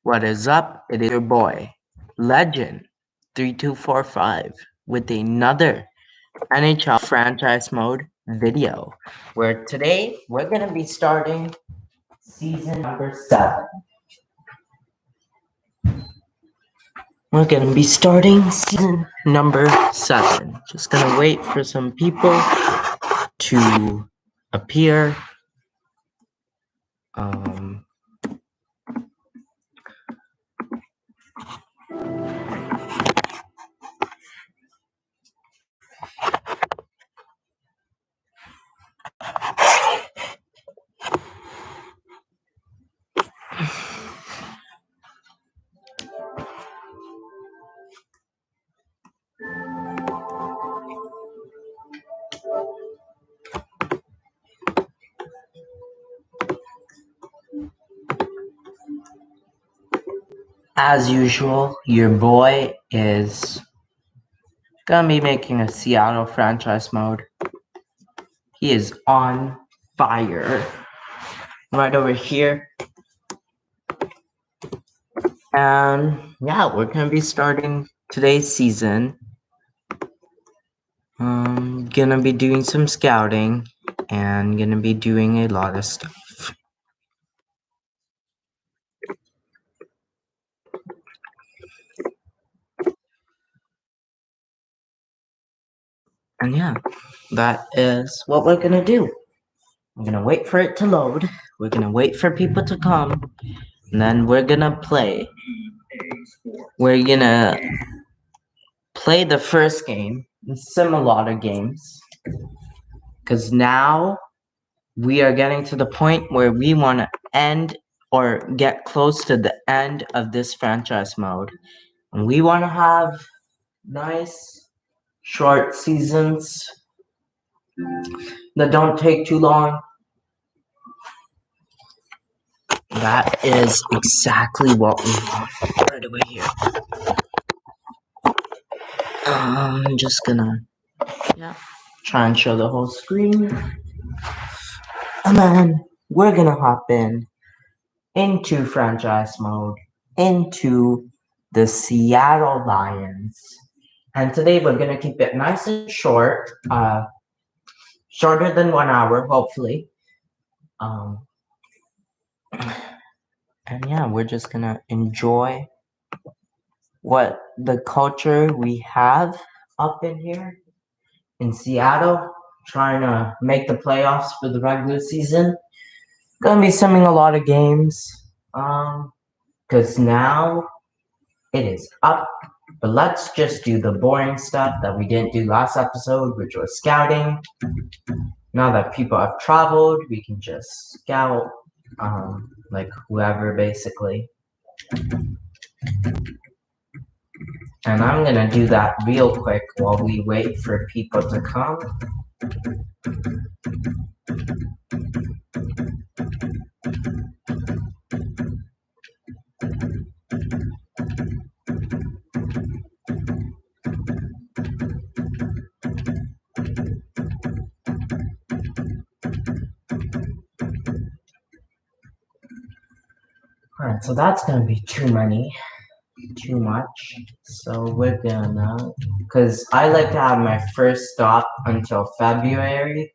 What is up? It is your boy, Legend 3245, with another NHL franchise mode video, where today we're going to be starting season number 7. We're going to be starting season number 7. Just going to wait for some people to appear. As usual, your boy is gonna be making a Seattle franchise mode. He is on fire right over here. And yeah, we're gonna be starting today's season. Gonna be doing some scouting and gonna be doing a lot of stuff. And yeah, that is what we're gonna do. I'm gonna wait for it to load. We're gonna wait for people to come. And then we're gonna play. We're gonna play the first game, similar games. Because now we are getting to the point where we want to end or get close to the end of this franchise mode. And we want to have nice, short seasons that don't take too long. That is exactly what we want right over here. I'm just gonna try and show the whole screen. And then we're gonna hop into franchise mode, into the Seattle Lions. And today we're gonna keep it nice and short, shorter than 1 hour, hopefully. And yeah, we're just gonna enjoy what the culture we have up in here in Seattle, trying to make the playoffs for the regular season. Gonna be simming a lot of games, because now it is up. But let's just do the boring stuff that we didn't do last episode, which was scouting. Now that people have traveled, we can just scout, like whoever basically. And I'm gonna do that real quick while we wait for people to come. Alright, so that's gonna be too much. So we're gonna, because I like to have my first stop until February,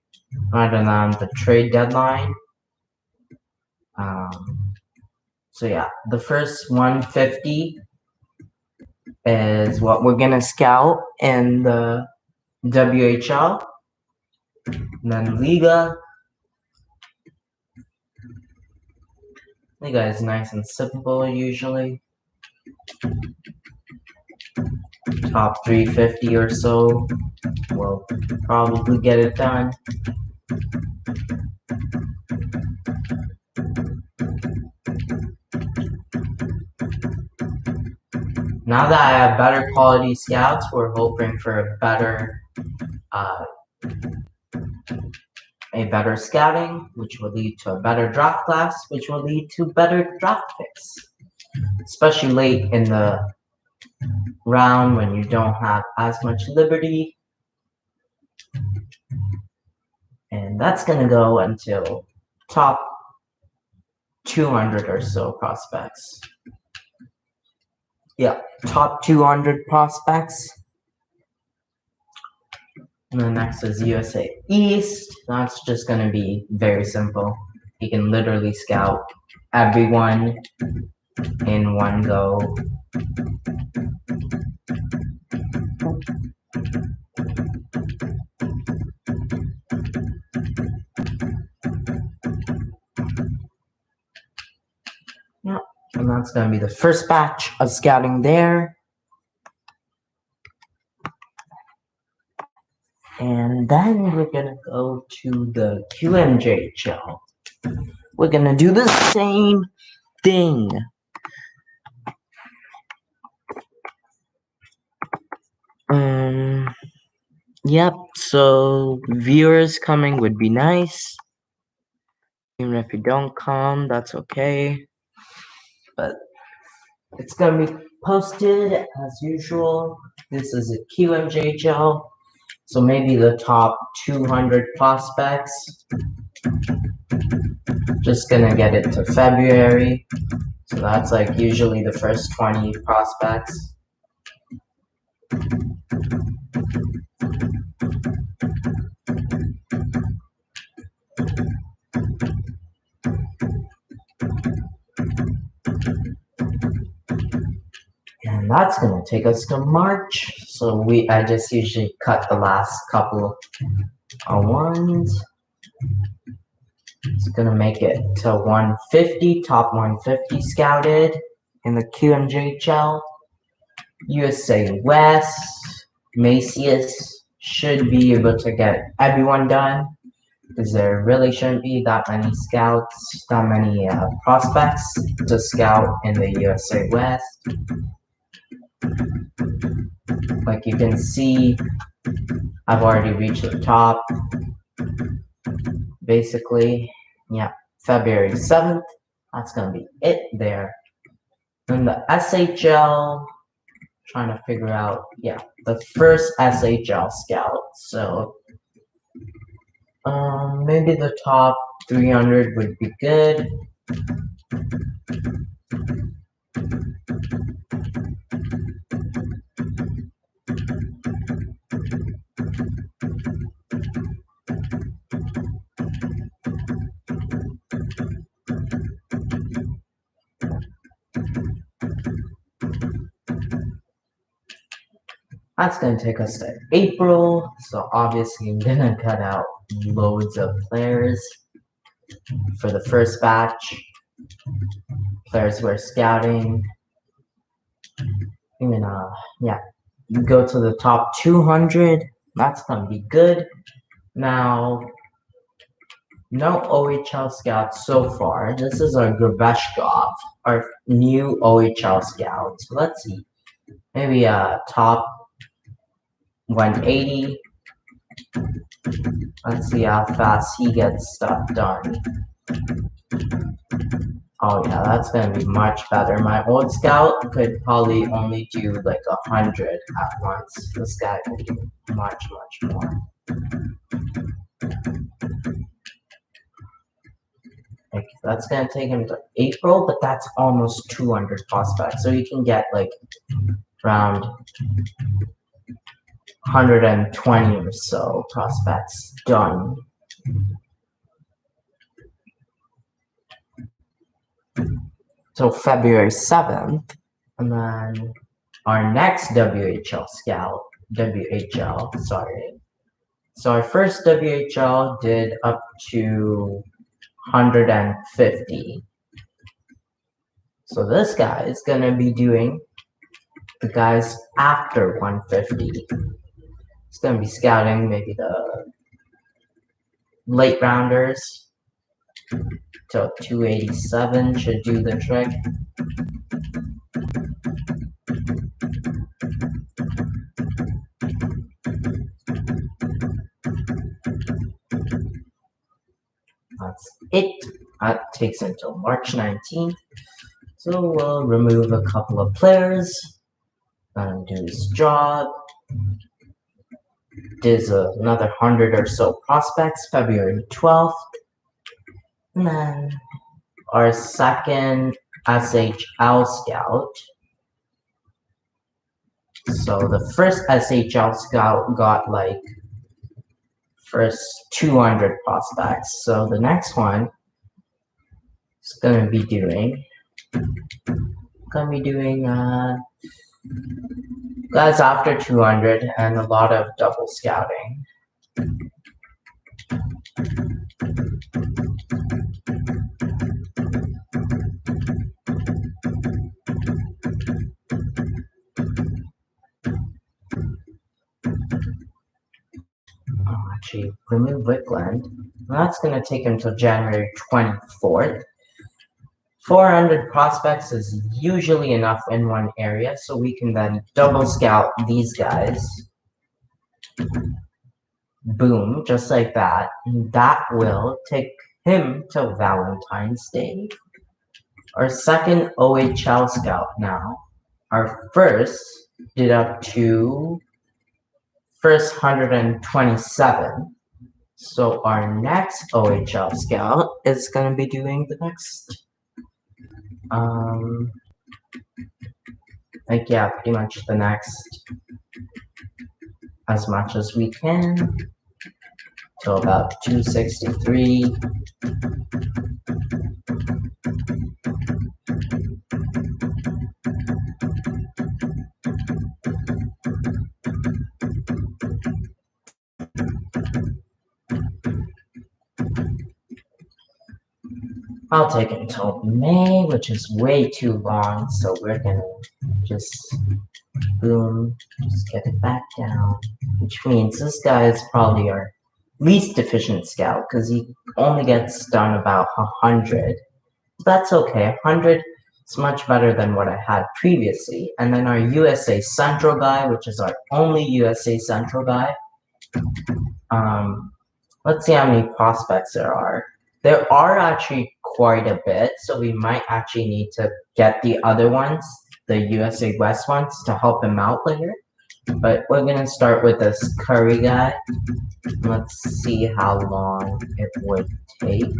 rather than the trade deadline. So yeah, the first 150 is what we're gonna scout in the WHL. And then Liga is nice and simple usually. Top 350 or so will probably get it done. Now that I have better quality scouts, we're hoping for a better scouting, which will lead to a better draft class, which will lead to better draft picks, especially late in the round when you don't have as much liberty. And that's gonna go until top 200 or so prospects. Yeah, top 200 prospects. And then next is USA East. That's just going to be very simple. You can literally scout everyone in one go. Yeah, and that's going to be the first batch of scouting there. And then we're going to go to the QMJHL. We're going to do the same thing. Yep, so viewers coming would be nice. Even if you don't come, that's okay. But it's gonna be posted as usual. This is a QMJHL, so maybe the top 200 prospects. Just gonna get it to February, so that's like usually the first 20 prospects. And that's gonna take us to March. So I just usually cut the last couple of ones. It's gonna make it to 150, top 150 scouted in the QMJHL. USA West, Macias should be able to get everyone done because there really shouldn't be that many scouts, that many prospects to scout in the USA West. Like you can see, I've already reached the top. Basically, yeah, February 7th, that's gonna be it there. And the SHL, trying to figure out, yeah, the first SHL scout. So, maybe the top 300 would be good. That's gonna take us to April, so obviously I'm gonna cut out loads of players for the first batch. Players who are scouting. Even yeah, go to the top 200. That's gonna be good. Now, no OHL scouts so far. This is our Graveshkov, our new OHL scout. So let's see. Maybe top 180. Let's see how fast he gets stuff done. Oh yeah, that's gonna be much better. My old scout could probably only do like 100 at once. This guy will do much more. Like that's gonna take him to April, but that's almost 200 prospects. So you can get like around 120 or so prospects done. So February 7th, and then our next WHL scout, sorry. So our first WHL did up to 150. So this guy is gonna be doing the guys after 150. It's gonna be scouting maybe the late rounders till 287 should do the trick. That's it. That takes until March 19th. So we'll remove a couple of players. Let him do his job. There's another 100 or so prospects, February 12th. And then our second SHL scout So the first SHL scout got like first 200 prospects. So the next one is gonna be doing guys after 200 and a lot of double scouting. Actually, remove Wickland. That's going to take until January 24th. 400 prospects is usually enough in one area, so we can then double scout these guys. Boom, just like that. And that will take him to Valentine's Day. Our second OHL scout now. Our first did up to first 127. So our next OHL scout is gonna be doing the next, like yeah, pretty much the next, as much as we can, to about 263. I'll take it until May, which is way too long, so we're gonna just boom, just get it back down, which means this guy is probably our least efficient scout because he only gets done about 100. That's okay, 100 is much better than what I had previously. And then our USA Central guy, which is our only USA Central guy. Let's see how many prospects there are. There are actually quite a bit, so we might actually need to get the other ones, the USA West ones, to help him out later. But we're gonna start with this Curry guy. Let's see how long it would take.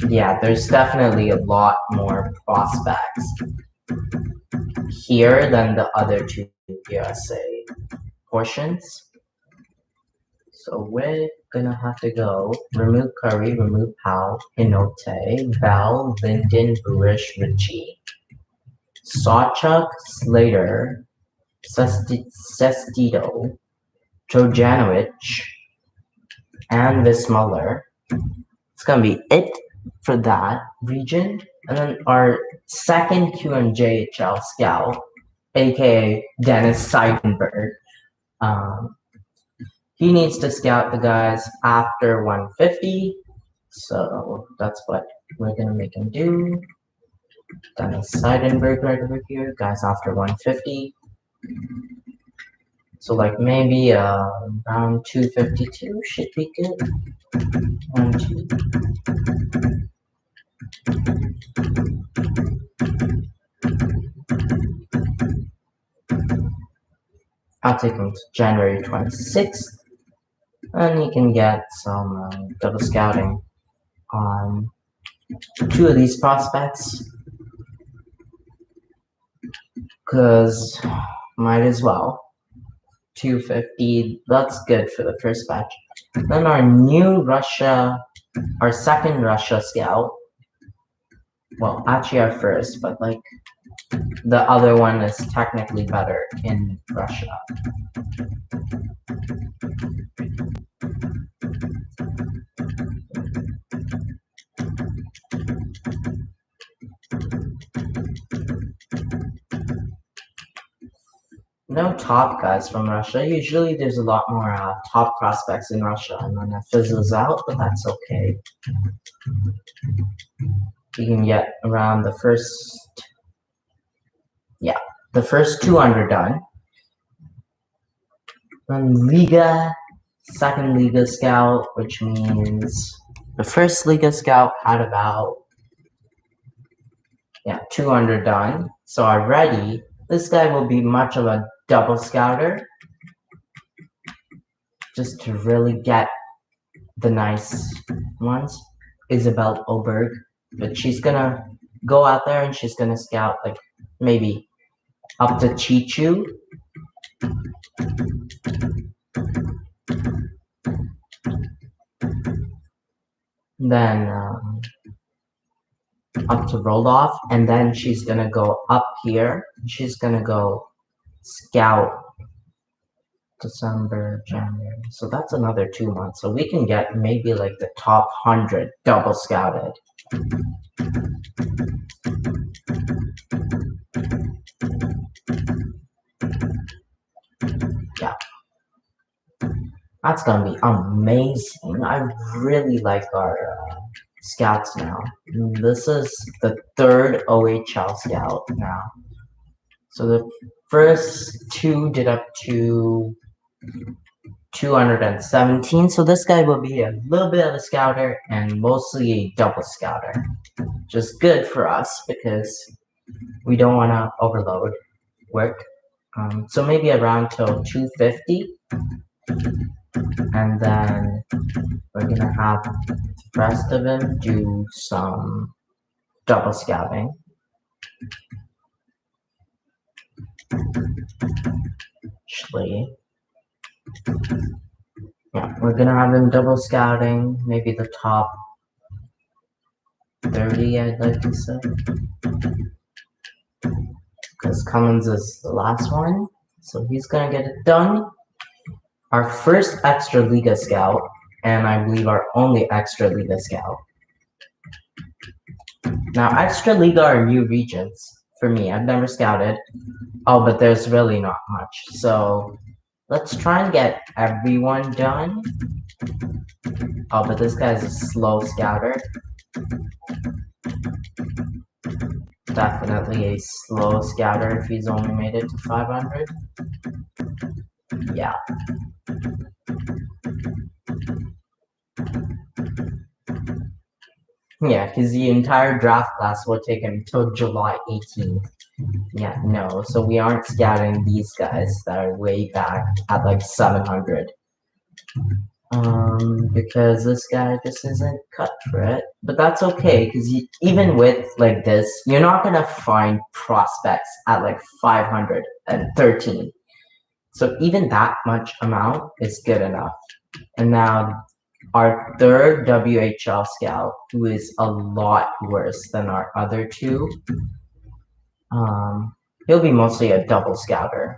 Yeah, there's definitely a lot more prospects here than the other two USA portions. So we're gonna have to go remove Curry, remove Powell, Hinote, Val, Linden, Burish, Ritchie, Sawchuk, Slater, Sestito, Jojanowicz, and this Muller. It's gonna be it for that region. And then our second QMJHL scout, aka Dennis Seidenberg, he needs to scout the guys after 150. So that's what we're gonna make him do. Dennis Seidenberg right over here, guys after 150. So like maybe around 252 should be good. 1, 2. I'll take him to January 26th, and you can get some double scouting on 2 of these prospects, because might as well. 250, that's good for the first batch. Then our new Russia, our second Russia scout, well, actually our first, but like the other one is technically better in Russia. No top guys from Russia. Usually there's a lot more top prospects in Russia, and then it fizzles out, but that's okay. You can get around the first 200 done. Then Liga, second Liga scout, which means the first Liga scout had about 200 done. So already this guy will be much of a double scouter, just to really get the nice ones. Isabel Oberg, but she's gonna go out there and she's gonna scout like maybe up to Chichu. Then up to Roloff, and then she's gonna go up here. She's gonna go scout December, January. So that's another 2 months. So we can get maybe like the top 100 double scouted. Yeah. That's gonna be amazing. I really like our scouts now. This is the third OHL scout now. So the first two did up to 217. So this guy will be a little bit of a scouter and mostly a double scouter. Just good for us because we don't want to overload work. So maybe around till 250. And then we're gonna have the rest of him do some double scouting. Actually, yeah, we're gonna have him double scouting, maybe the top 30, I'd like to say. Because Cummins is the last one, so he's gonna get it done. Our first extra Liga scout, and I believe our only extra Liga scout. Now, extra Liga are new regions for me. I've never scouted. Oh, but there's really not much. So let's try and get everyone done. Oh, but this guy's a slow scouter. Definitely a slow scouter if he's only made it to 500. Yeah. Yeah, because the entire draft class will take him till July 18th. Yeah, no, so we aren't scouting these guys that are way back at like 700. Because this guy just isn't cut for it. But that's okay, because even with like this, you're not gonna find prospects at like 513. So even that much amount is good enough. And now our third WHL scout, who is a lot worse than our other two, he'll be mostly a double scouter.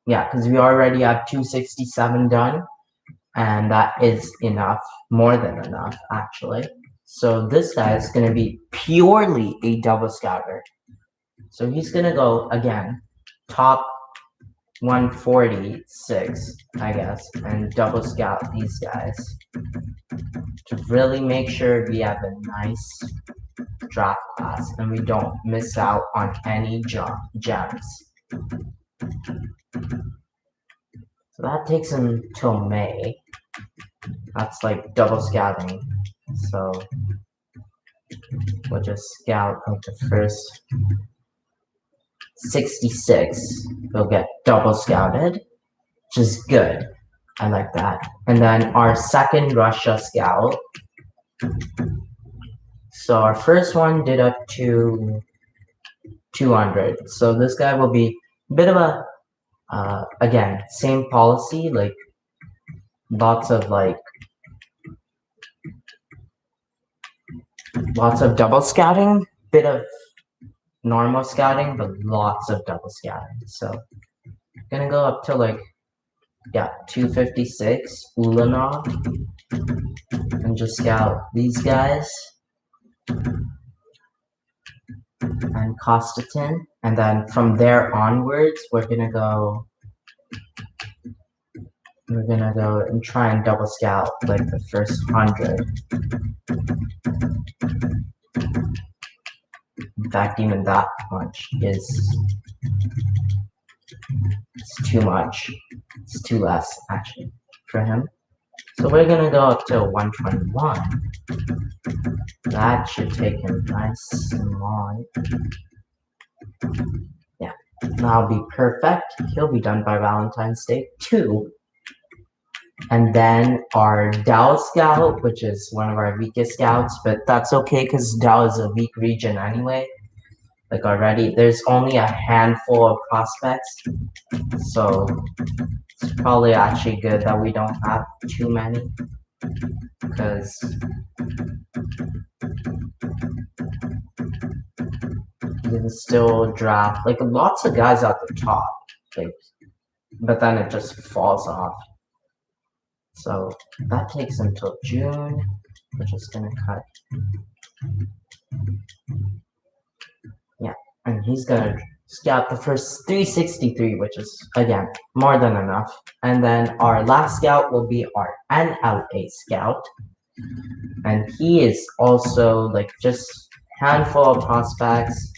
Yeah, because we already have 267 done, and that is enough, more than enough, actually. So this guy is going to be purely a double scouter. So he's going to go, again, top 146, I guess, and double scout these guys to really make sure we have a nice draft class and we don't miss out on any gems. So that takes him till May. That's like double scouting. So we'll just scout like the first 66. We'll get double scouted, which is good. I like that. And then our second Russia scout. So our first one did up to 200. So this guy will be a bit of a, again, same policy, like lots of double scouting, bit of normal scouting, but lots of double scouting. So gonna go up to like, yeah, 256 Ulanov and just scout these guys and Kostatin, and then from there onwards we're gonna go and try and double scout like the first 100. In fact, even that much is too much. It's too less actually for him. So we're gonna go up to 121. That should take him nice and long. Yeah, that'll be perfect. He'll be done by Valentine's Day too. And then our Dow scout, which is one of our weakest scouts, but that's okay because Dow is a weak region anyway. Like already, there's only a handful of prospects, so it's probably actually good that we don't have too many, because you can still draft like lots of guys at the top, like, but then it just falls off. So that takes until June. We're just gonna cut. Yeah, and he's gonna scout the first 363, which is, again, more than enough. And then our last scout will be our NLA scout. And he is also like just handful of prospects.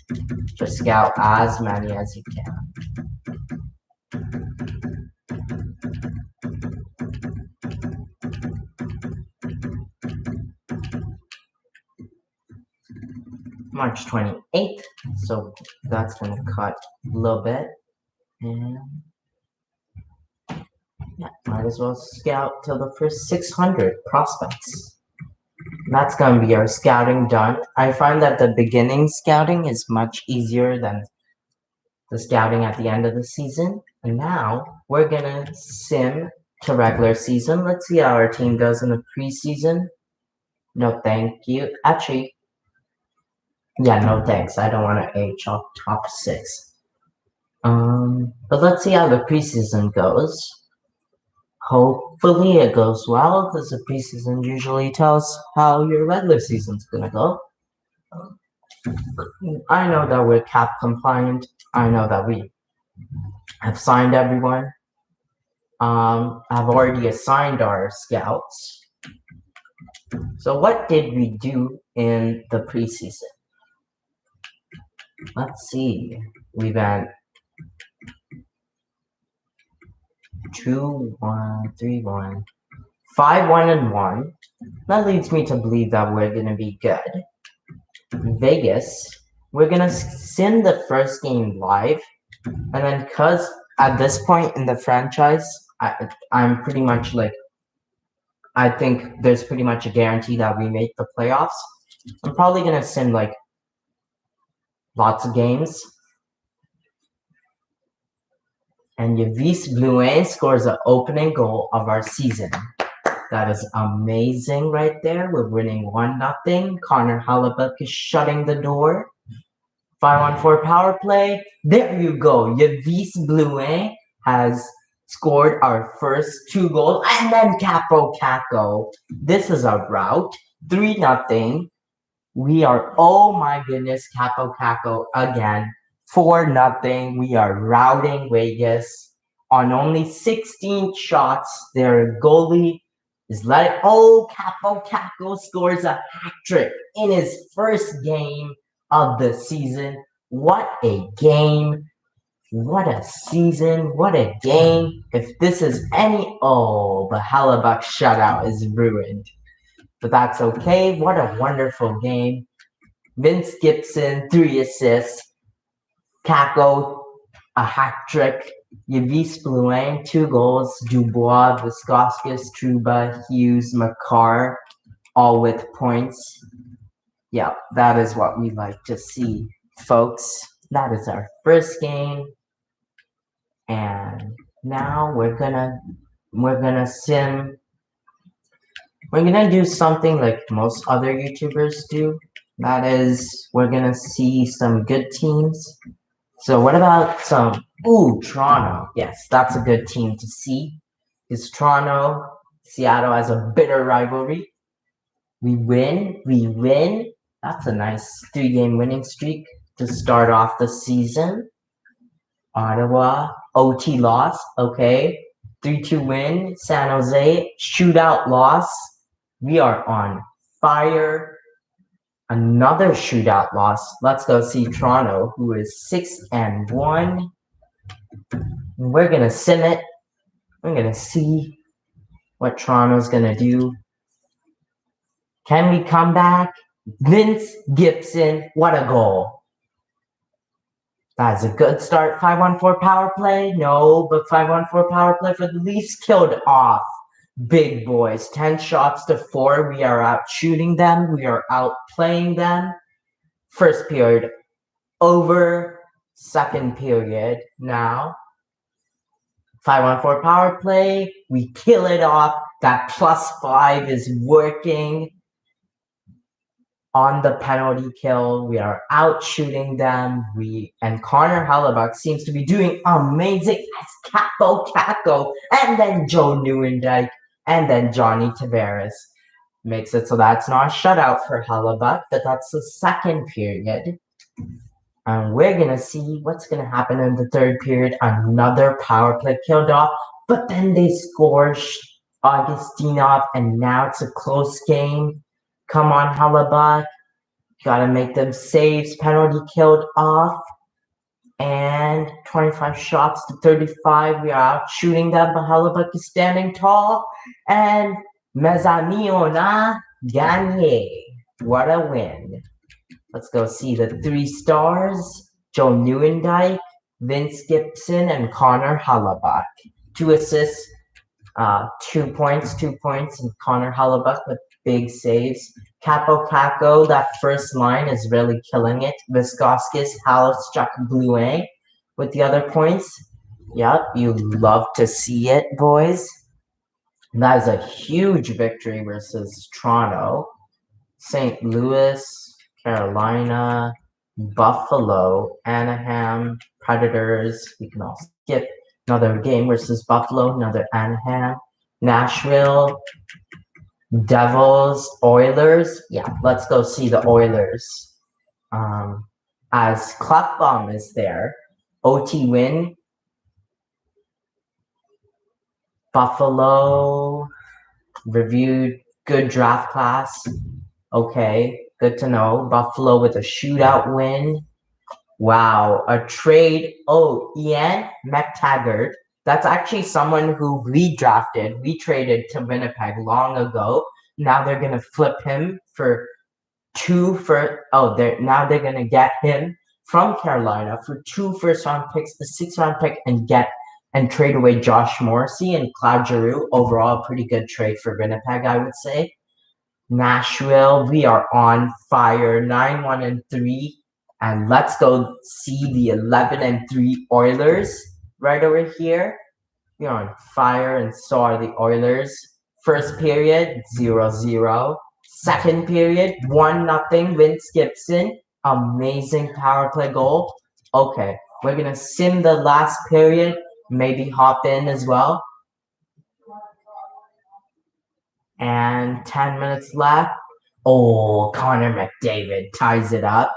Just scout as many as you can. March 28th, so that's gonna cut a little bit. And yeah, might as well scout till the first 600 prospects. That's gonna be our scouting done. I find that the beginning scouting is much easier than the scouting at the end of the season. And now we're gonna sim to regular season. Let's see how our team does in the preseason. No, thank you. Actually, yeah, no thanks. I don't want to age off top 6. But let's see how the preseason goes. Hopefully it goes well, because the preseason usually tells how your regular season's gonna go. I know that we're cap compliant. I know that we have signed everyone. I've already assigned our scouts. So what did we do in the preseason? Let's see. We went 2-1, 3-1, 5-1-1. That leads me to believe that we're gonna be good. Vegas, we're gonna sim the first game live, and then cause at this point in the franchise, I'm pretty much like, I think there's pretty much a guarantee that we make the playoffs. I'm probably gonna sim like lots of games. And Yavis Blouin scores the opening goal of our season. That is amazing right there. We're winning 1-0. Connor Hellebuyck is shutting the door. 5-on-4 power play. There you go. Yavis Blouin has scored our first 2 goals. And then Capo Caco. This is a rout. 3-0. We are, oh my goodness, Capo Caco again. 4-0. We are routing Vegas on only 16 shots. Their goalie is letting. Oh, Capo Caco scores a hat trick in his first game of the season. What a game! What a season! What a game! If this is any, oh, the Hellebuyck shutout is ruined. But that's okay. What a wonderful game. Vince Gibson, 3 assists. Caco, a hat trick. Yavis Blouin, 2 goals. Dubois, Viskoskas, Trouba, Hughes, Makar, all with points. Yeah, that is what we like to see, folks. That is our first game. And now we're gonna sim. We're gonna do something like most other YouTubers do. That is, we're gonna see some good teams. So what about some, Toronto. Yes, that's a good team to see. Because Toronto, Seattle has a bitter rivalry. We win. That's a nice 3-game winning streak to start off the season. Ottawa, OT loss, okay. 3-2 win. San Jose, shootout loss. We are on fire. Another shootout loss. Let's go see Toronto, who is 6-1. We're gonna sim it. We're gonna see what Toronto's gonna do. Can we come back? Vince Gibson, what a goal. That's a good start. 5-on-4 power play? No, but 5-on-4 power play for the Leafs killed off big boys. 10 shots to 4. We are out shooting them. We are out playing them. First period over. Second period now. 5-on-4 power play. We kill it off. That +5 is working. On the penalty kill, we are out shooting them. And Connor Hellebuyck seems to be doing amazing as Capo, and then Joe Nieuwendyk, and then Johnny Tavares makes it so that's not a shutout for Hellebuyck, but that's the second period. And we're gonna see what's gonna happen in the third period. Another power play killed off, but then they score Augustinov, and now it's a close game. Come on, Hellebuyck. Gotta make them saves. Penalty killed off. And 25 shots to 35. We are out shooting them, but Hellebuyck is standing tall. And Mezzaniona Gagne. What a win. Let's go see the 3 stars. Joe Nieuwendyk, Vince Gibson, and Connor Hellebuyck. 2 assists, 2 points, and Connor Hellebuyck with big saves. Capo, that first line is really killing it. Viscoskis, Hallustruck, Bluet with the other points. Yep, you love to see it, boys. That is a huge victory versus Toronto. St. Louis, Carolina, Buffalo, Anaheim, Predators. We can also skip another game versus Buffalo, another Anaheim, Nashville, Devils, Oilers. Yeah, let's go see the Oilers. As Klefbom is there, OT win. Buffalo reviewed, good draft class. Okay, good to know. Buffalo with a shootout win. Wow, a trade. Oh, Ian McTaggart. That's actually someone who we traded to Winnipeg long ago. Now they're gonna flip him for now they're gonna get him from Carolina for 2 first-round picks, a 6th-round pick, and trade away Josh Morrissey and Claude Giroux. Overall, a pretty good trade for Winnipeg, I would say. Nashville, we are on fire, 9-1-3. And let's go see the 11-3 Oilers right over here. We're on fire, and so are the Oilers. First period, 0-0. Second period, 1-0, Vince Gibson. Amazing power play goal. Okay, we're going to sim the last period, maybe hop in as well. And 10 minutes left. Oh, Connor McDavid ties it up.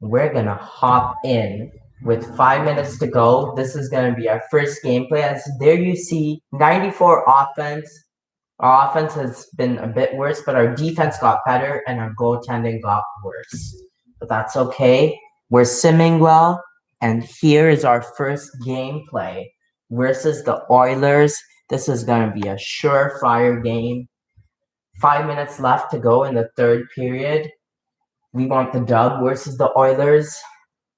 We're going to hop in with 5 minutes to go. This is going to be our first gameplay. As there you see, 94 offense. Our offense has been a bit worse, but our defense got better and our goaltending got worse. But that's okay. We're simming well. And here is our first gameplay versus the Oilers. This is going to be a surefire game. 5 minutes left to go in the third period. We want the dub versus the Oilers.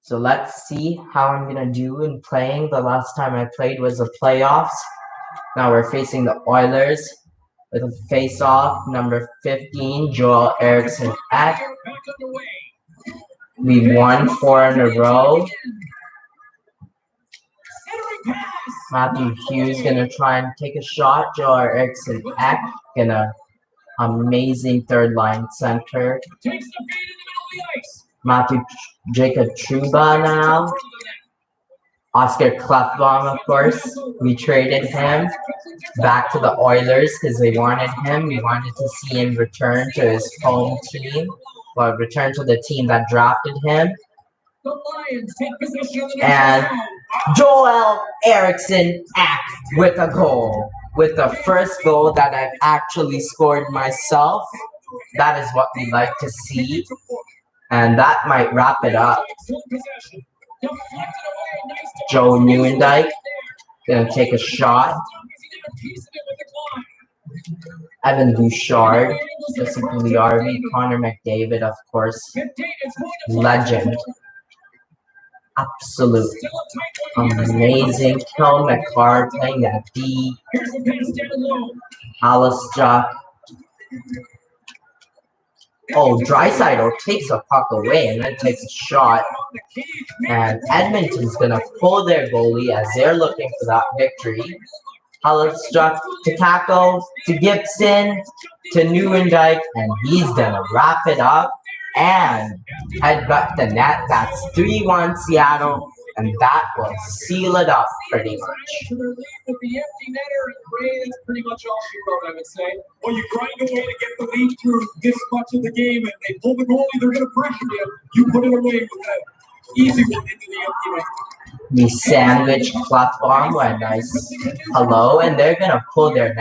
So let's see how I'm going to do in playing. The last time I played was the playoffs. Now we're facing the Oilers with a face-off, number 15, Joel Eriksson Ek. We won 4 in a row. Matthew Hughes gonna try and take a shot. Joel Eriksson Ek gonna amazing third line center. Jacob Trouba now. Oscar Klefbom, of course. We traded him back to the Oilers because they wanted him. We wanted to see him return to his home team, or return to the team that drafted him. And Joel Eriksson Ek with a goal. With the first goal that I've actually scored myself. That is what we like to see. And that might wrap it up. Joe Nieuwendyk gonna take a shot. Evan Bouchard, Jesse Puljujarvi, Connor McDavid, of course, legend. Absolute amazing. Kel McCarr playing that D. Alistair. Oh, Draisaitl takes a puck away and then takes a shot. And Edmonton's going to pull their goalie as they're looking for that victory. Alistair to tackle, to Gibson, to Newendike, and he's going to wrap it up and head back the net. That's 3-1 Seattle. And that will seal it up pretty much. With the empty netter, that's pretty much all she wrote, I would say. Well, you grind away to get the lead through this much of the game, and they pull the goalie, they're going to pressure you. You put it away with that easy one into the empty net. The sandwich cloth bomb, a nice hello, and they're going to pull their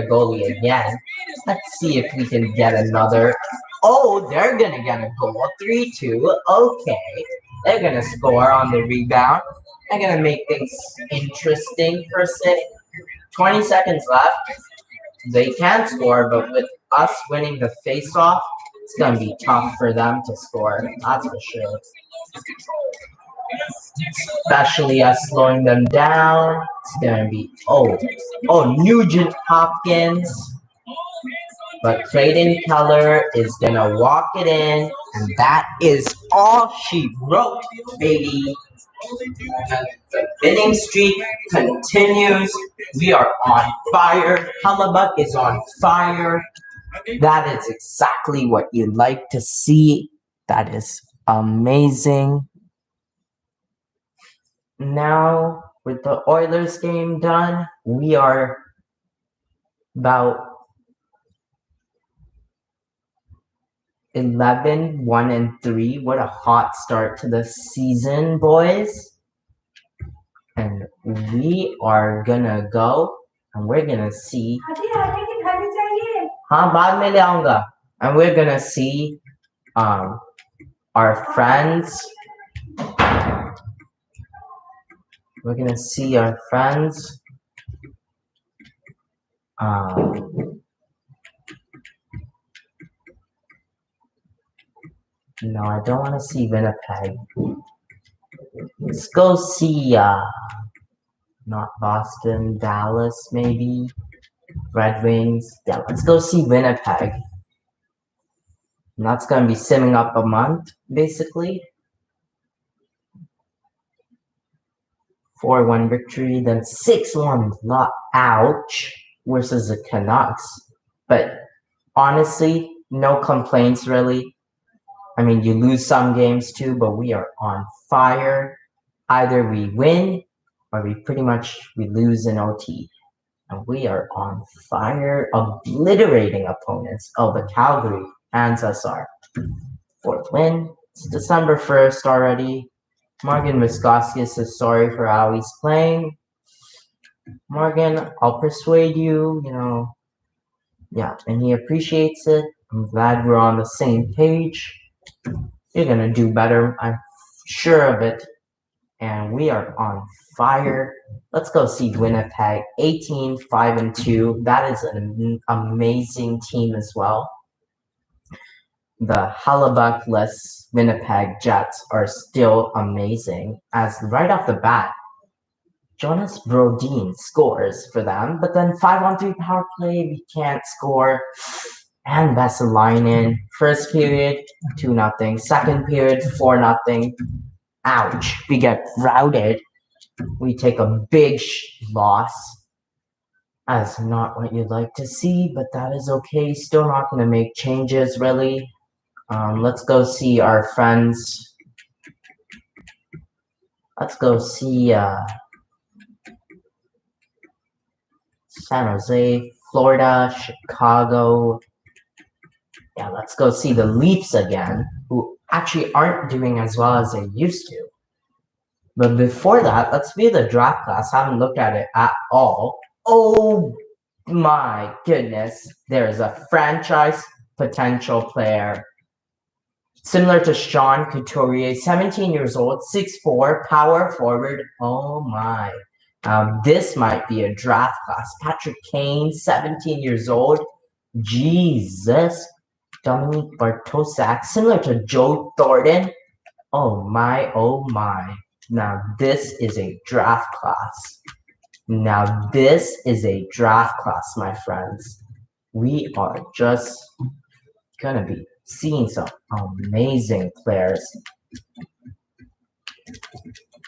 goalie again. Let's see if we can get another. Oh, they're going to get a goal. 3-2. Okay. They're going to score on the rebound. They're going to make things interesting per se. 20 seconds left. They can score, but with us winning the face-off, it's going to be tough for them to score. That's for sure. Especially us slowing them down. It's going to be... Oh, Nugent Hopkins. But Clayton Keller is going to walk it in. And that is all she wrote, baby. And the winning streak continues. We are on fire. Hellebuyck is on fire. That is exactly what you like to see. That is amazing. Now, with the Oilers game done, we are about 11-1-3. What a hot start to the season, boys. And we are gonna go and we're gonna see. And we're gonna see our friends. We're gonna see our friends. No, I don't want to see Winnipeg. Let's go see, not Boston, Dallas, maybe. Red Wings. Yeah, let's go see Winnipeg. And that's going to be simming up a month, basically. 4-1 victory, then 6-1 lot. Ouch. Versus the Canucks. But honestly, no complaints, really. I mean, you lose some games too, but we are on fire. Either we win or we lose in OT. And we are on fire, obliterating opponents. Oh, the Calgary hands us our 4th win. It's December 1st already. Morgan Viscoskis is sorry for how he's playing. Morgan, I'll persuade you, yeah, and he appreciates it. I'm glad we're on the same page. You're going to do better. I'm sure of it. And we are on fire. Let's go see Winnipeg. 18-5-2. That is an amazing team as well. The Hellebuyck-less Winnipeg Jets are still amazing. As right off the bat, Jonas Brodin scores for them. But then 5-on-3 power play, we can't score. And Vesalainen, first period, 2-0. Second period, 4-0. Ouch. We get routed. We take a big loss. That's not what you'd like to see, but that is okay. Still not going to make changes, really. Let's go see our friends. Let's go see San Jose, Florida, Chicago. Yeah, let's go see the Leafs again, who actually aren't doing as well as they used to. But before that, let's view the draft class. I haven't looked at it at all. Oh my goodness. There's a franchise potential player. Similar to Sean Couturier, 17 years old, 6'4", power forward. Oh my. This might be a draft class. Patrick Kane, 17 years old. Jesus. Dominique Bartosak, similar to Joe Thornton. Oh my, oh my. Now this is a draft class. Now this is a draft class, my friends. We are just gonna be seeing some amazing players.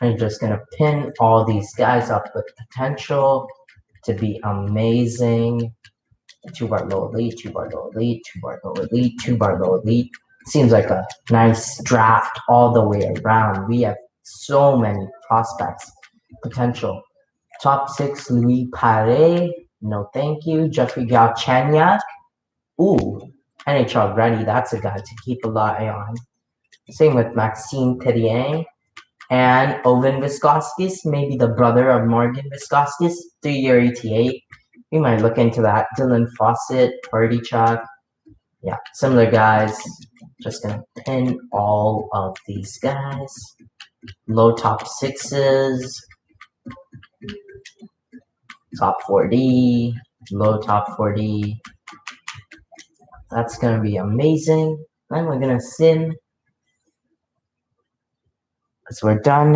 I'm just gonna pin all these guys up with potential to be amazing. 2-bar low elite, 2-bar low elite, 2-bar low elite, 2-bar low elite. Seems like a nice draft all the way around. We have so many prospects. Potential. Top 6, Louis Pare. No thank you. Jeffrey Galchenyuk. Ooh, NHL ready. That's a guy to keep an eye on. Same with Maxime Therrien. And Owen Viscoskis, maybe the brother of Morgan Viscoskis, 3-year ETA. We might look into that. Dylan Fawcett, Party Chuck. Yeah, similar guys. Just gonna pin all of these guys. Low top 6s. Top 4D. Low top 4D. That's gonna be amazing. Then we're gonna sim. As we're done,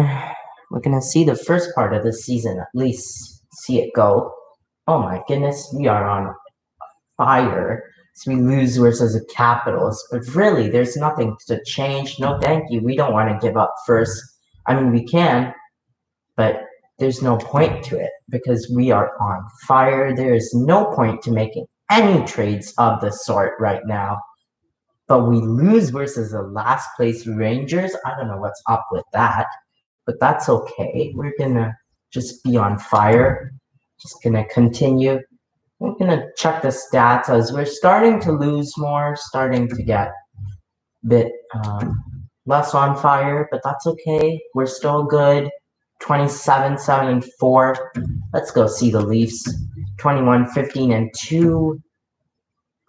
we're gonna see the first part of the season, at least see it go. Oh my goodness, we are on fire. So we lose versus the Capitals, but really there's nothing to change. No thank you. We don't want to give up first. I mean, we can, but there's no point to it because we are on fire. There is no point to making any trades of the sort right now. But we lose versus the last place Rangers. I don't know what's up with that, but that's okay. We're gonna just be on fire. Just gonna continue. We're gonna check the stats as we're starting to lose more, starting to get a bit less on fire, but that's okay. We're still good. 27, 7, and 4. Let's go see the Leafs. 21, 15, and 2.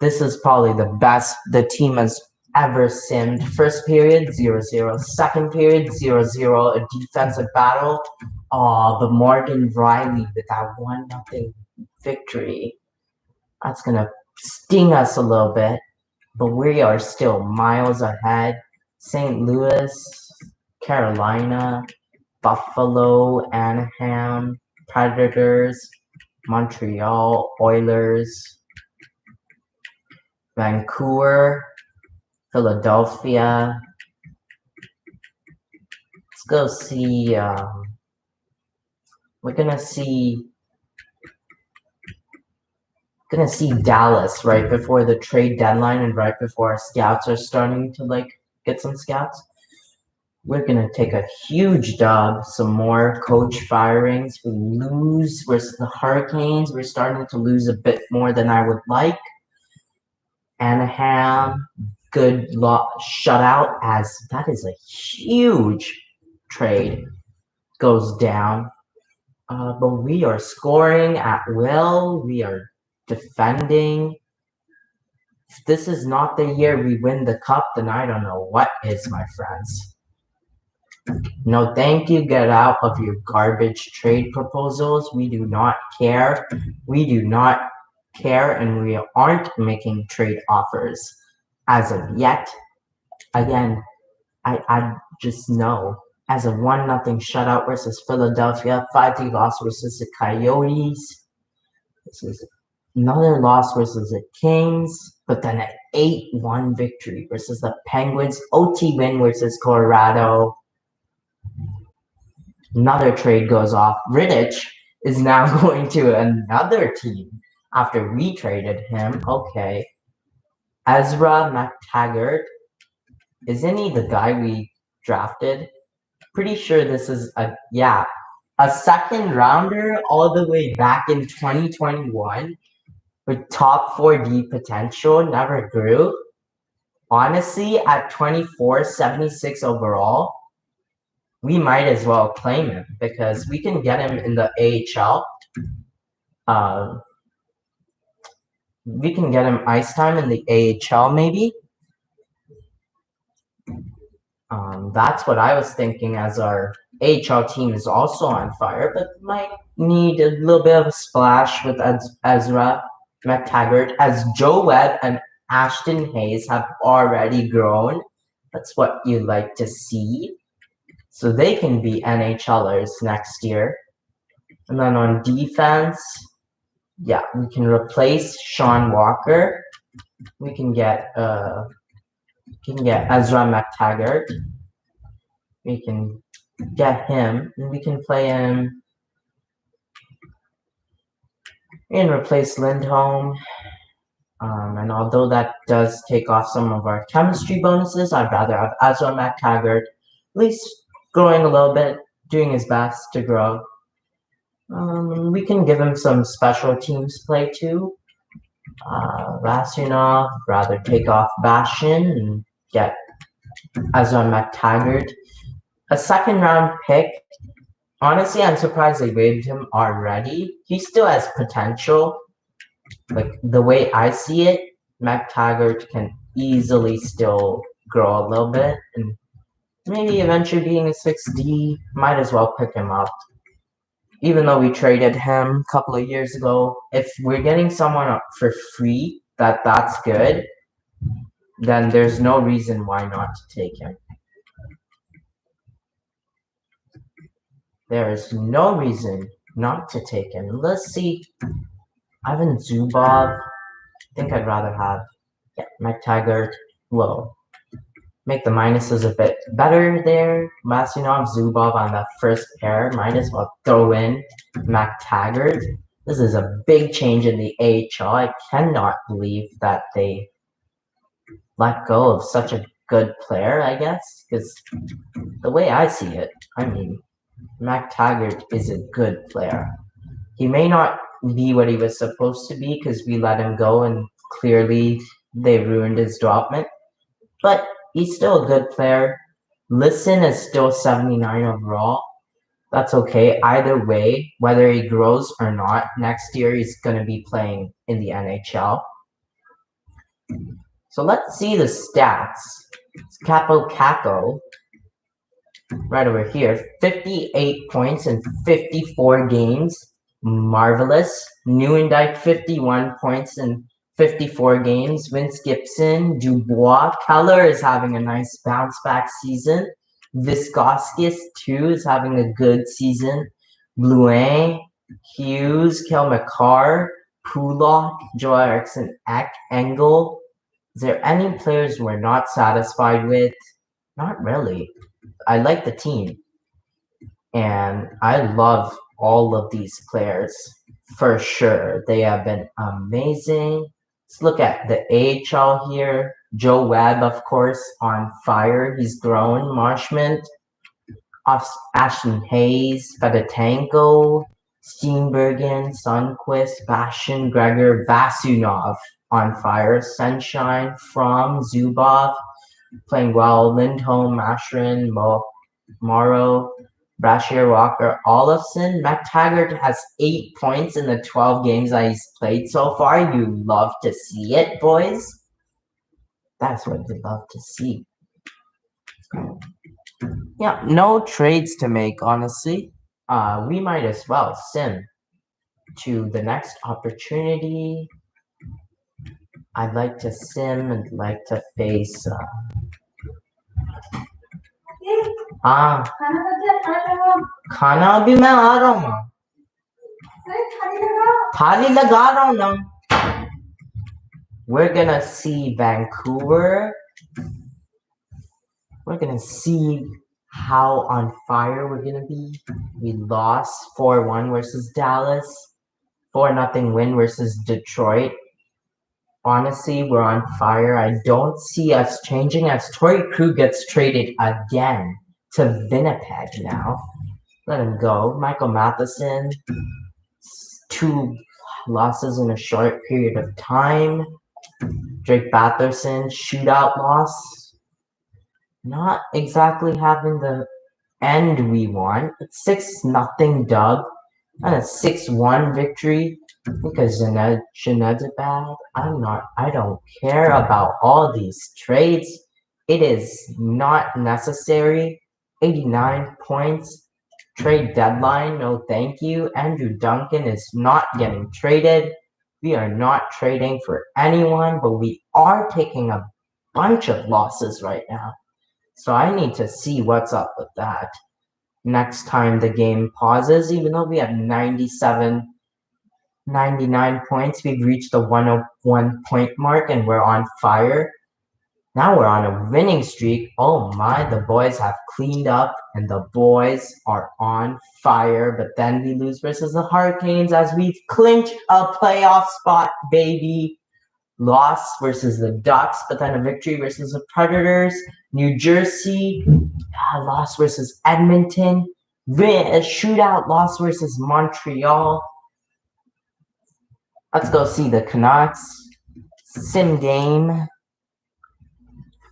This is probably the best the team has ever simmed. First period, 0-0. Second period, 0-0. A defensive battle. But Morgan Riley with that 1-0 victory. That's going to sting us a little bit. But we are still miles ahead. St. Louis, Carolina, Buffalo, Anaheim, Predators, Montreal, Oilers, Vancouver, Philadelphia. Let's go see, we're gonna see Dallas right before the trade deadline and right before our scouts are starting to get some scouts. We're gonna take a huge dub, some more coach firings. We lose versus the Hurricanes. We're starting to lose a bit more than I would like. Anaheim, good shutout, as that is a huge trade goes down. But we are scoring at will. We are defending. If this is not the year we win the cup, then I don't know what is, my friends. No, thank you. Get out of your garbage trade proposals. We do not care. We do not care, and we aren't making trade offers as of yet. Again, I just know. As a 1-0 shutout versus Philadelphia, 5-3 loss versus the Coyotes. This is another loss versus the Kings, but then an 8-1 victory versus the Penguins. OT win versus Colorado. Another trade goes off. Rittich is now going to another team after we traded him. Okay. Ezra McTaggart. Isn't he the guy we drafted? Pretty sure this is a second rounder all the way back in 2021 with top 4D potential, never grew. Honestly, at 24, 76 overall, we might as well claim him because we can get him in the AHL. We can get him ice time in the AHL maybe. That's what I was thinking, as our AHL team is also on fire, but might need a little bit of a splash with Ezra McTaggart, as Joe Webb and Ashton Hayes have already grown That's what you like to see. So they can be NHLers next year. And then on defense, yeah, we can replace Sean Walker. We can get Ezra McTaggart. We can get him, and we can play him and replace Lindholm. And although that does take off some of our chemistry bonuses, I'd rather have Ezra McTaggart at least growing a little bit, doing his best to grow. We can give him some special teams play too. Vasunov, rather take off Bashin and get Ezra McTaggart. A second round pick. Honestly, I'm surprised they waived him already. He still has potential. Like the way I see it, McTaggart can easily still grow a little bit and maybe eventually being a 6D, might as well pick him up. Even though we traded him a couple of years ago, if we're getting someone up for free that's good, then there's no reason why not to take him. There is no reason not to take him. Let's see. Ivan Zubov. I think I'd rather have McTaggart. Whoa. Make the minuses a bit better there. Vasunov, Zubov on that first pair. Might as well throw in McTaggart. This is a big change in the AHL. I cannot believe that they let go of such a good player, I guess. Because the way I see it, I mean, McTaggart is a good player. He may not be what he was supposed to be because we let him go and clearly they ruined his development. But he's still a good player. Listen is still 79 overall. That's okay. Either way, whether he grows or not, next year he's going to be playing in the NHL. So let's see the stats. It's Capo Caco right over here. 58 points in 54 games. Marvelous. Newendike, 51 points in 54 games. Vince Gibson, Dubois. Keller is having a nice bounce back season. Viscoskis, too, is having a good season. Blouin, Hughes, Kel McCarr, Pulak, Joe Eriksson Ek, Engel. Is there any players we're not satisfied with? Not really. I like the team. And I love all of these players for sure. They have been amazing. Let's look at the AHL here. Joe Webb, of course, on fire. He's grown. Marshman, Ashton Hayes, Fedotenko, Steenbergen, Sundqvist, Bashin, Gregor, Vasunov on fire. Sunshine, From, Zubov, playing well. Lindholm, Mashrin, Morrow, Brashear, Walker, Olofsson. McTaggart has 8 points in the 12 games that he's played so far. You love to see it, boys. That's what you love to see. Yeah, no trades to make, honestly. We might as well sim to the next opportunity. I'd like to sim and like to face खाना अभी मैं आ रहा हूँ थाली लगा रहा हूँ ना we're gonna see Vancouver. We're gonna see how on fire we're gonna be. We lost 4-1 versus Dallas, 4-0 win versus Detroit. Honestly, we're on fire. I don't see us changing as Torrey Krug gets traded again to Winnipeg now. Let him go. Michael Matheson, 2 losses in a short period of time. Drake Batherson, shootout loss. Not exactly having the end we want. It's 6-0 dub and a 6-1 victory because Jeanette's bad. I don't care about all these trades. It is not necessary. 89 points. Trade deadline, no thank you. Andrew Duncan is not getting traded. We are not trading for anyone, but we are taking a bunch of losses right now. So I need to see what's up with that. Next time the game pauses, even though we have 99 points, we've reached the 101 point mark and we're on fire. Now we're on a winning streak. Oh my, the boys have cleaned up and the boys are on fire. But then we lose versus the Hurricanes as we've clinched a playoff spot, baby. Loss versus the Ducks, but then a victory versus the Predators. New Jersey, loss versus Edmonton. A shootout loss versus Montreal. Let's go see the Canucks. Sim game.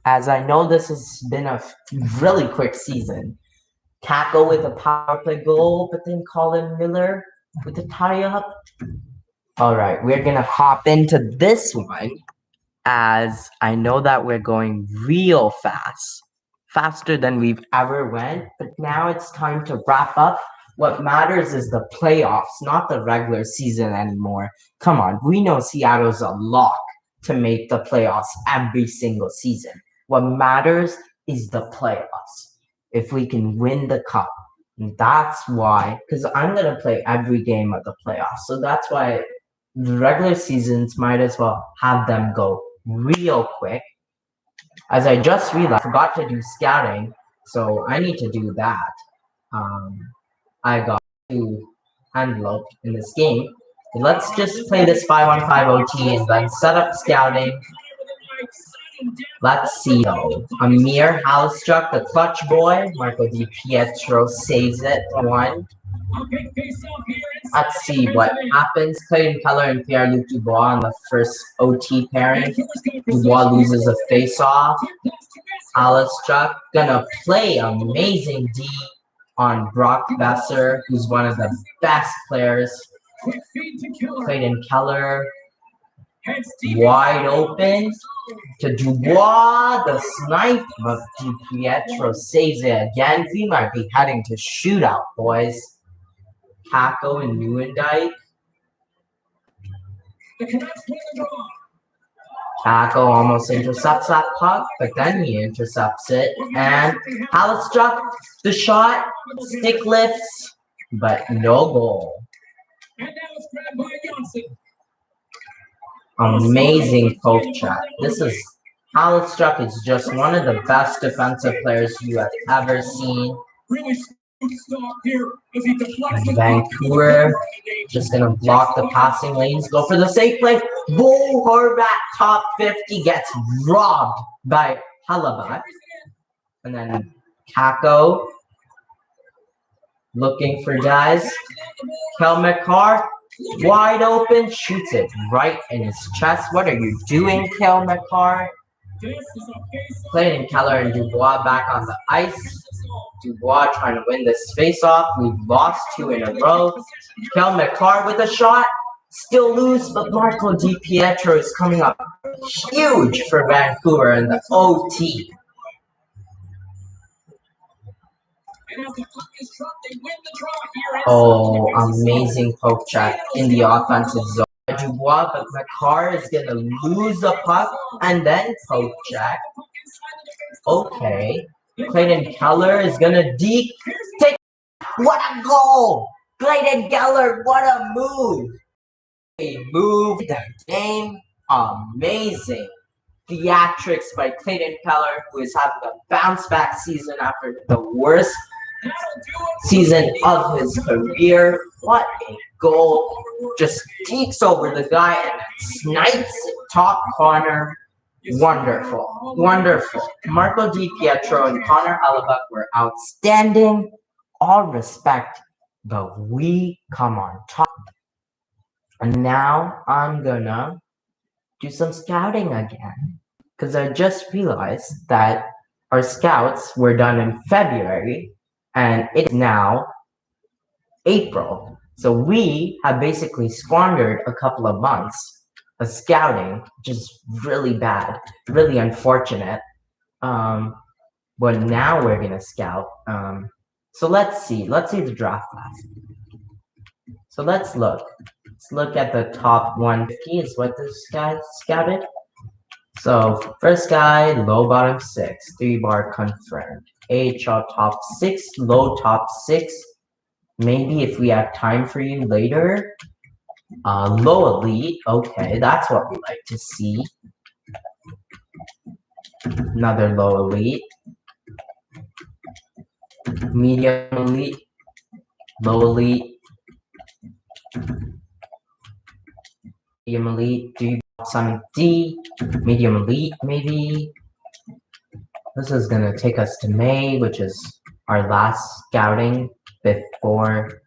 As I know this has been a really quick season. Kako with a power play goal, but then Colin Miller with a tie-up. All right, we're going to hop into this one as I know that we're going real fast. Faster than we've ever went, but now it's time to wrap up. What matters is the playoffs, not the regular season anymore. Come on, we know Seattle's a lock to make the playoffs every single season. What matters is the playoffs. If we can win the cup, that's why, because I'm going to play every game of the playoffs. So that's why the regular seasons might as well have them go real quick. As I just realized, I forgot to do scouting, so I need to do that. I got 2 envelope in this game. Let's just play this 5-on-5 OT and then set up scouting. Let's see though. Amir Halstruck, the clutch boy. Marco Di Pietro saves it 1. Let's see what happens. Clayton Keller and Pierre-Luc Dubois on the first OT pairing. Dubois loses a face-off. Halstruck gonna play amazing D on Brock Besser, who's one of the best players. Clayton Keller wide open to Dubois, the snipe, but Di Pietro saves it again. We might be heading to shootout, boys. Kako and Newendike. Kako almost intercepts that puck, but then he intercepts it. And Halstruck, the shot, stick lifts, but no goal. Amazing poke check. This is Halstruck is just one of the best defensive players you have ever seen. Vancouver just gonna block the passing lanes, go for the safe play. Bo Horvat, top 50, gets robbed by Hellebuyck. And then Kako looking for guys. Kel McCarr, wide open, shoots it right in his chest. What are you doing, Kel McCarr? Clayton Keller and Dubois back on the ice. Dubois trying to win this face-off. We've lost 2 in a row. Kel McCarr with a shot. Still loose, but Marco Di Pietro is coming up huge for Vancouver in the OT. Oh, amazing poke check in the offensive zone. Dubois, but McCarr is going to lose the puck and then poke check. Okay. Clayton Keller is going to take. What a goal! Clayton Keller, what a move! He moved the game. Amazing. Theatrics by Clayton Keller, who is having a bounce-back season after the worst season of his career. What a goal. Just sneaks over the guy and then snipes it top corner. Wonderful. Wonderful. Marco Di Pietro and Connor Hellebuyck were outstanding. All respect, but we come on top. And now I'm gonna do some scouting again. Because I just realized that our scouts were done in February and it's now April. So we have basically squandered a couple of months of scouting, which is really bad, really unfortunate. But now we're gonna scout. So let's see the draft class. So let's look. Let's look at the top 150 is what this guy scouted. So first guy, low bottom 6, 3 bar confirmed. AHL top 6, low top 6. Maybe if we have time for you later. Low elite, okay, that's what we like to see. Another low elite. Medium elite. Low elite. Medium elite. Do you want some D? Medium elite, maybe. This is gonna take us to May, which is our last scouting before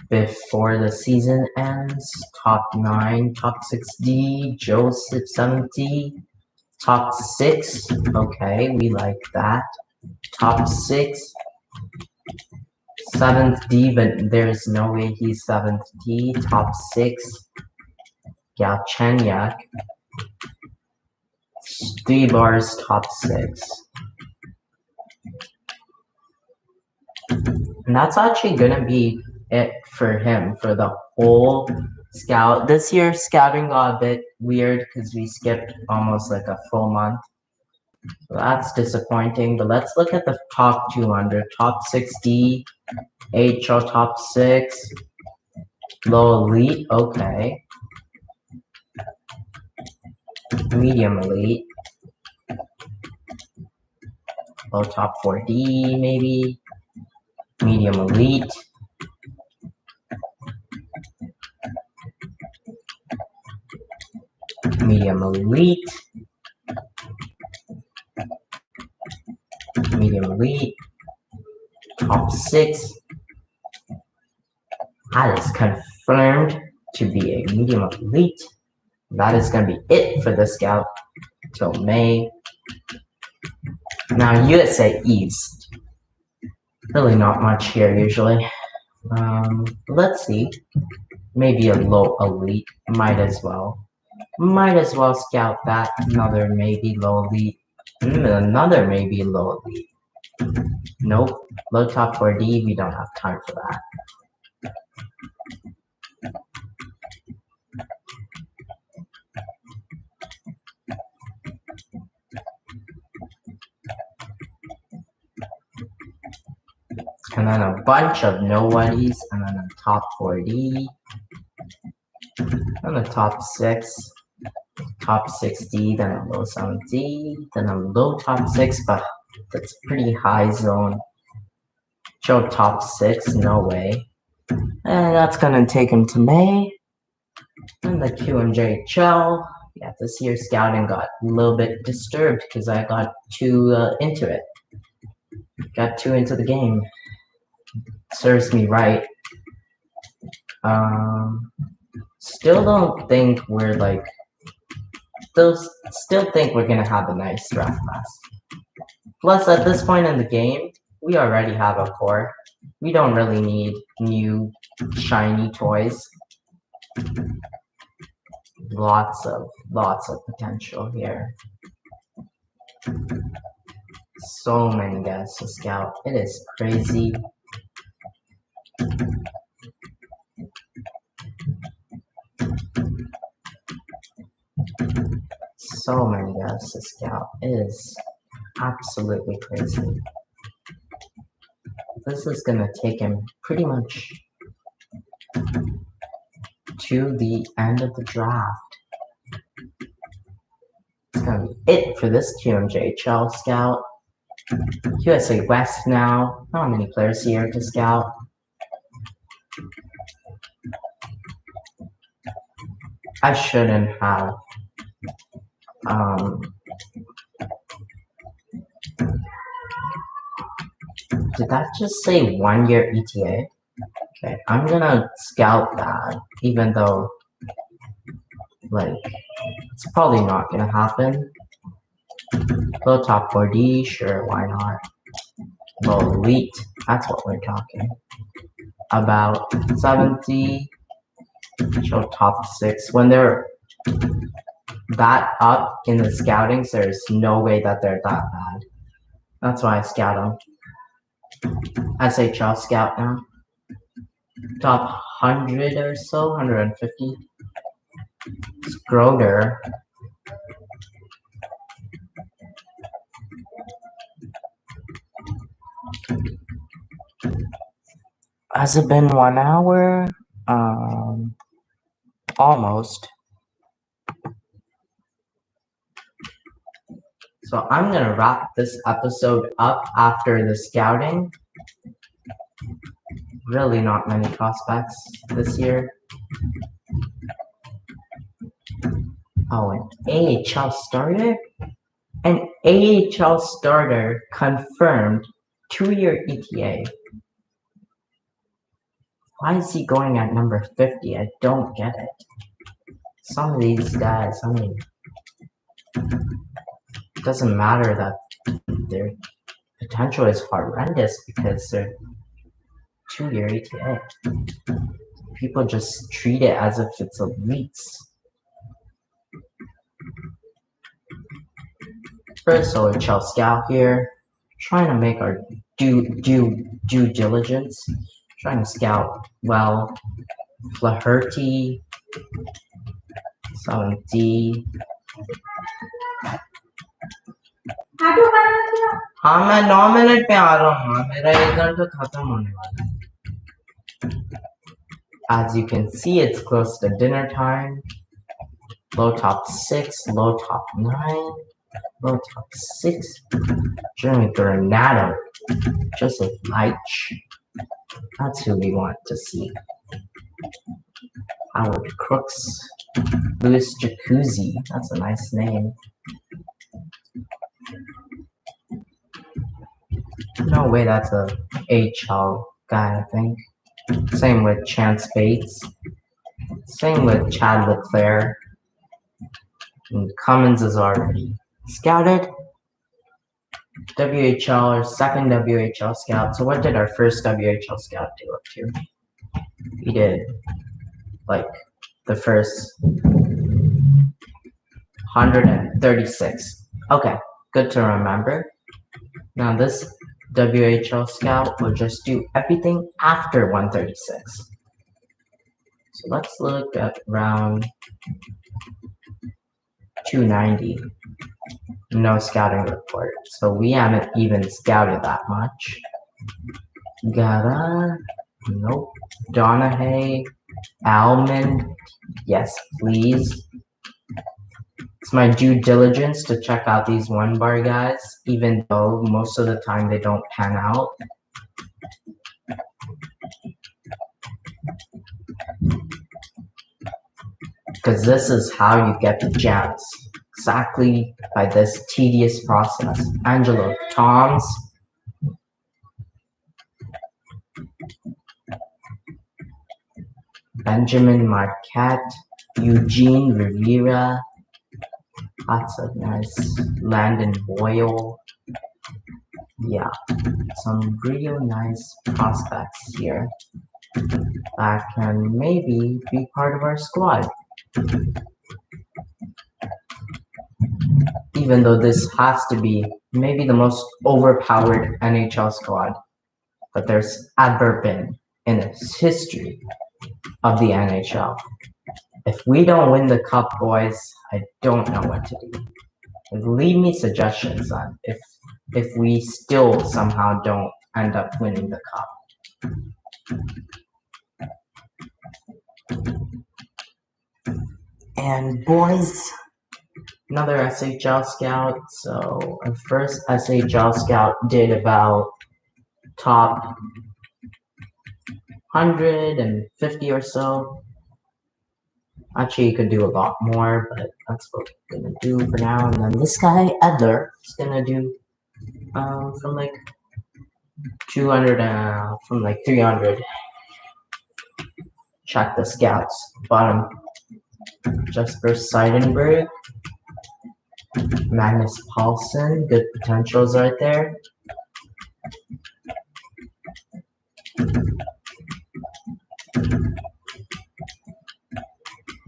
the season ends. Top 9, top 6D, Joseph 70, top 6. Okay, we like that. Top 6. 7th D, but there's no way he's 7th D. Top 6. Galchenyuk. 3 bars, top 6. And that's actually gonna be it for him for the whole scout. This year scouting got a bit weird because we skipped almost like a full month. So that's disappointing, but let's look at the top 200. Top 60, AHL top 6, low elite, okay. Medium elite. Low top 4D, maybe. Medium elite. Medium elite. Medium elite. Top 6. That is confirmed to be a medium elite. That is going to be it for the scout till May. Now USA East. Really not much here usually. Let's see. Maybe a low elite. Might as well. Might as well scout that. Another maybe low elite. Another maybe low elite. Nope. Low top 4D. We don't have time for that. And then a bunch of nobodies, and then a top 4D, and a top 6, top 6D, then a low 7D, then a low top 6, but that's pretty high zone. Show top 6, no way. And that's gonna take him to May. And the QMJHL. Yeah, this year's scouting got a little bit disturbed because I got too into it. Got too into the game. Serves me right. Still don't think we're like. Still think we're gonna have a nice draft class. Plus, at this point in the game, we already have a core. We don't really need new shiny toys. Lots of potential here. So many guys to scout. It is crazy. So many guys to scout. It is absolutely crazy. This is gonna take him pretty much to the end of the draft. It's gonna be it for this QMJHL scout. USA West now. Not many players here to scout. I shouldn't have. Did that just say 1 year ETA? Okay, I'm gonna scout that, even though, like, it's probably not gonna happen. Low top 4D, sure, why not? Low elite, that's what we're talking about. 70, show top 6. When they're that up in the scoutings, there's no way that they're that bad. That's why I scout them. SHL scout now. Top 100 or so, 150. Schroeder. Has it been 1 hour? Almost. So I'm gonna wrap this episode up after the scouting. Really not many prospects this year. Oh, an AHL starter? An AHL starter confirmed 2-year ETA. Why is he going at number 50? I don't get it. Some of these guys, I mean, it doesn't matter that their potential is horrendous because they're 2-year ETA. People just treat it as if it's elites. First OHL scout here, trying to make our due diligence, trying to scout well. Flaherty, 7D. हाँ मैं 9 minute पे आ रहा हूँ मेरा 1 घंटा खत्म होने वाला है. As you can see, it's close to dinner time. Low top 6, low top 9, low top 6. Jeremy Granado, Joseph Leitch. That's who we want to see. Howard Crooks, Louis Jacuzzi. That's a nice name. No way, that's a HL guy, I think. Same with Chance Bates. Same with Chad Leclerc. And Cummins is already scouted. WHL or second WHL scout. So what did our first WHL scout do up to? He did like the first 136. Okay, good to remember. Now this WHL scout will just do everything after 136. So let's look at round 290. No scouting report. So we haven't even scouted that much. Gara, nope. Donahue, Almond, yes please. It's my due diligence to check out these 1-bar guys, even though most of the time they don't pan out. Because this is how you get the gems. Exactly by this tedious process. Angelo Toms. Benjamin Marquette. Eugene Rivera. Lots of nice. Landon Boyle. Yeah, some real nice prospects here that can maybe be part of our squad. Even though this has to be maybe the most overpowered NHL squad that there's ever been in the history of the NHL. If we don't win the cup, boys, I don't know what to do. Leave me suggestions on if we still somehow don't end up winning the cup. And boys, another SHL scout. So our first SHL scout did about top 150 or so. Actually, you could do a lot more, but that's what we're gonna do for now. And then this guy, Edler, is gonna do from like 200, from like 300. Check the scouts. Bottom, Jesper Seidenberg, Magnus Paulson, good potentials right there.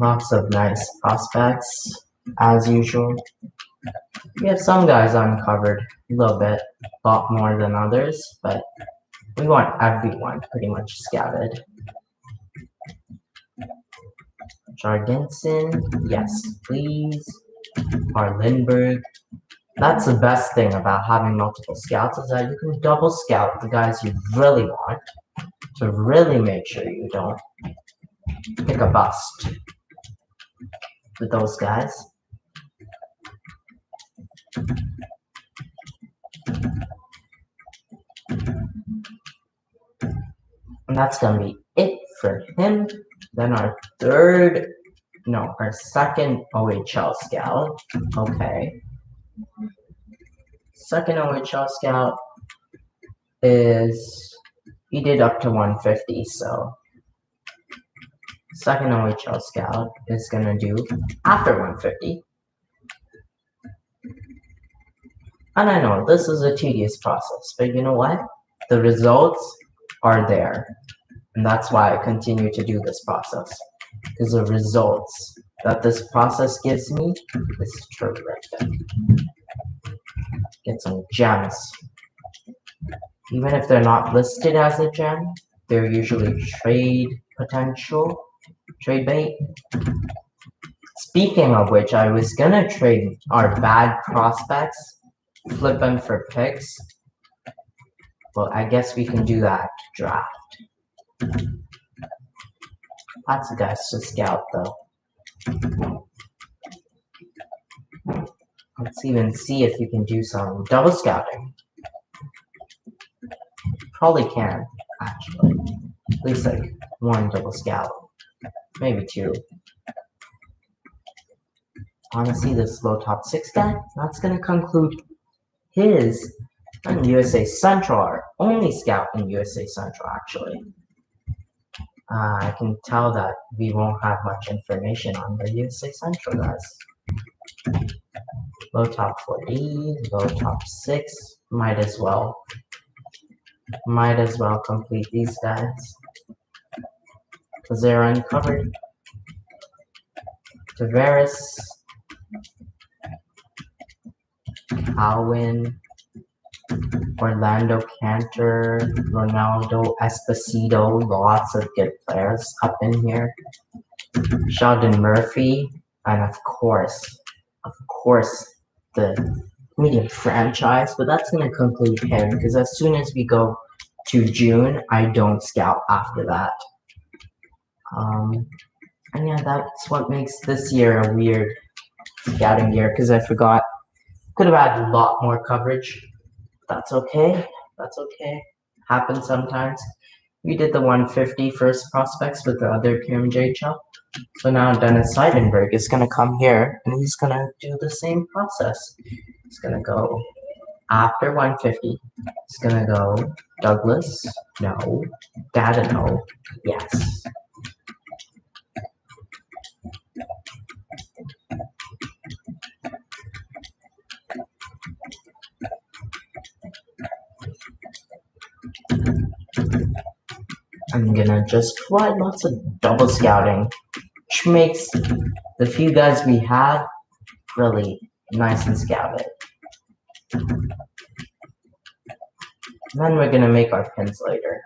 Lots of nice prospects, as usual. We have some guys uncovered a little bit, a lot more than others, but we want everyone pretty much scouted. Jorgensen, yes please. Lindbergh. That's the best thing about having multiple scouts is that you can double scout the guys you really want to really make sure you don't pick a bust with those guys. And that's gonna be it for him. Then our second OHL scout. Okay. Second OHL scout he did up to 150, so second OHL scout is gonna do after 150. And I know this is a tedious process, but you know what? The results are there. And that's why I continue to do this process. Because the results that this process gives me is terrific. Get some gems. Even if they're not listed as a gem, they're usually trade potential, trade bait. Speaking of which, I was gonna trade our bad prospects, flip them for picks. Well, I guess we can do that draft. Lots of guys to scout though. Let's even see if you can do some double scouting. Probably can, actually. At least like one double scout. Maybe two. Honestly, this low top 6 guy, that's gonna conclude his and USA Central, our only scout in USA Central actually. I can tell that we won't have much information on the USA Central guys. Low top 40, low top 6, might as well complete these guys. Because they're uncovered. Tavares, Alwyn, Orlando Cantor, Ronaldo Esposito, lots of good players up in here. Sheldon Murphy, and of course, the medium franchise, but that's going to conclude him because as soon as we go to June, I don't scout after that. And yeah, that's what makes this year a weird scouting year because I forgot. Could have had a lot more coverage. That's okay. That's okay. Happens sometimes. We did the 150 first prospects with the other PMJHL. So now Dennis Seidenberg is going to come here and he's going to do the same process. He's going to go after 150. He's going to go Douglas, no. Dadano, yes. I'm gonna just try lots of double scouting, which makes the few guys we have really nice and scouted. And then we're gonna make our pins later.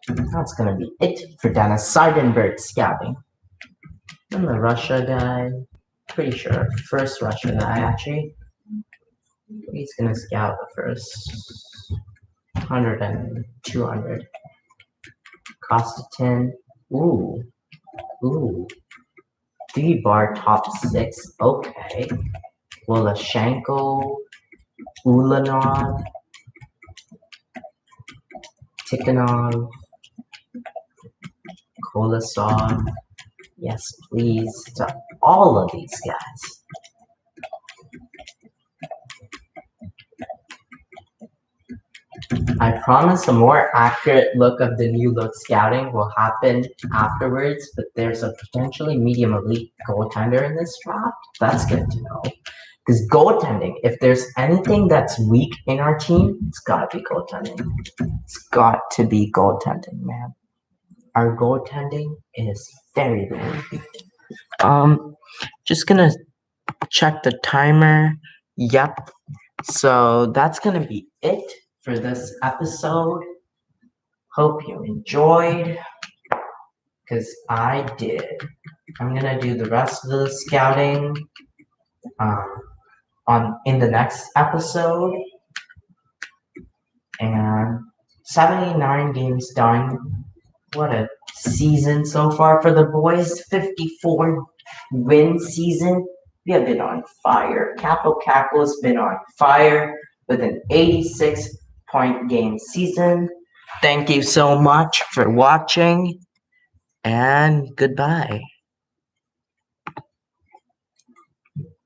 That's gonna be it for Dennis Seidenberg scouting. And the Russia guy, pretty sure, first Russia guy actually. He's gonna scout the first 100 and 200. Kostitin, ooh. 3-bar top 6, okay. Woloshenko, Ulanov, Tikhonov, Kolosov, yes please, to all of these guys. I promise a more accurate look of the new look scouting will happen afterwards, but there's a potentially medium elite goaltender in this draft. That's good to know. Because goaltending, if there's anything that's weak in our team, it's gotta be goaltending. It's got to be goaltending, man. Our goaltending is very, very weak. Just gonna check the timer. Yep. So that's gonna be it for this episode. Hope you enjoyed, because I did. I'm gonna do the rest of the scouting in the next episode. And 79 games done. What a season so far for the boys. 54 win season. We have been on fire. Capo Caco's been on fire with an 86-point game season. Thank you so much for watching, and goodbye.